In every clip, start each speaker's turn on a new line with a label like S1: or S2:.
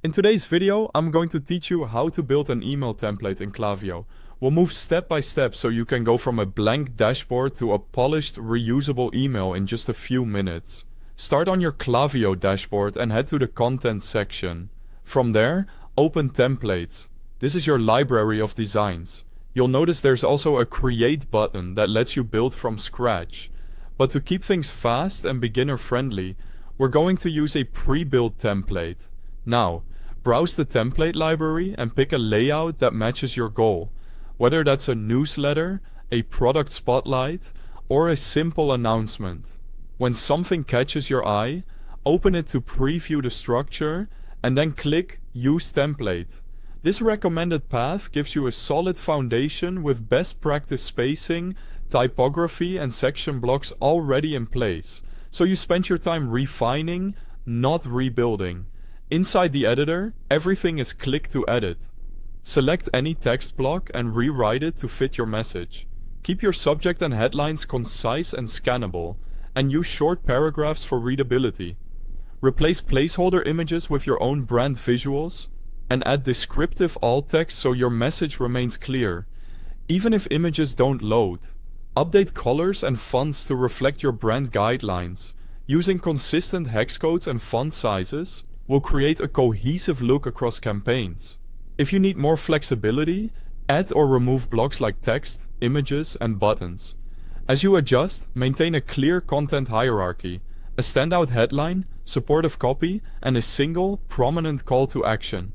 S1: In today's video, I'm going to teach you how to build an email template in Klaviyo. We'll move step by step so you can go from a blank dashboard to a polished, reusable email in just a few minutes. Start on your Klaviyo dashboard and head to the Content section. From there, open Templates. This is your library of designs. You'll notice there's also a Create button that lets you build from scratch. But to keep things fast and beginner-friendly, we're going to use a pre-built template. Now, browse the template library and pick a layout that matches your goal, whether that's a newsletter, a product spotlight, or a simple announcement. When something catches your eye, open it to preview the structure and then click Use Template. This recommended path gives you a solid foundation with best practice spacing, typography, and section blocks already in place, so you spend your time refining, not rebuilding. Inside the editor, everything is click to edit. Select any text block and rewrite it to fit your message. Keep your subject and headlines concise and scannable, and use short paragraphs for readability. Replace placeholder images with your own brand visuals, and add descriptive alt text so your message remains clear, even if images don't load. Update colors and fonts to reflect your brand guidelines. Using consistent hex codes and font sizes will create a cohesive look across campaigns. If you need more flexibility, add or remove blocks like text, images, and buttons. As you adjust, maintain a clear content hierarchy, a standout headline, supportive copy, and a single, prominent call to action.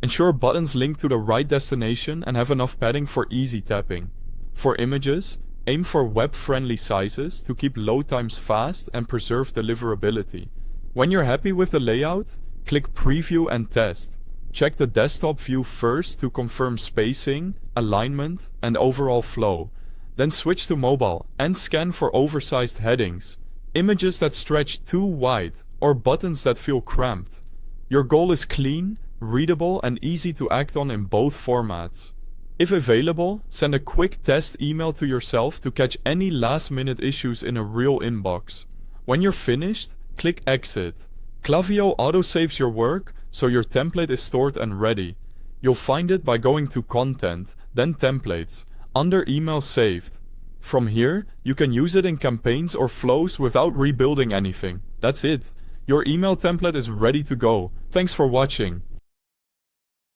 S1: Ensure buttons link to the right destination and have enough padding for easy tapping. For images, aim for web-friendly sizes to keep load times fast and preserve deliverability. When you're happy with the layout, click Preview and Test. Check the desktop view first to confirm spacing, alignment, and overall flow. Then switch to mobile and scan for oversized headings, images that stretch too wide, or buttons that feel cramped. Your goal is clean, readable, and easy to act on in both formats. If available, send a quick test email to yourself to catch any last-minute issues in a real inbox. When you're finished, click Exit. Klaviyo autosaves your work, so your template is stored and ready. You'll find it by going to Content, then Templates, under Email Saved. From here, you can use it in campaigns or flows without rebuilding anything. That's it. Your email template is ready to go. Thanks for watching.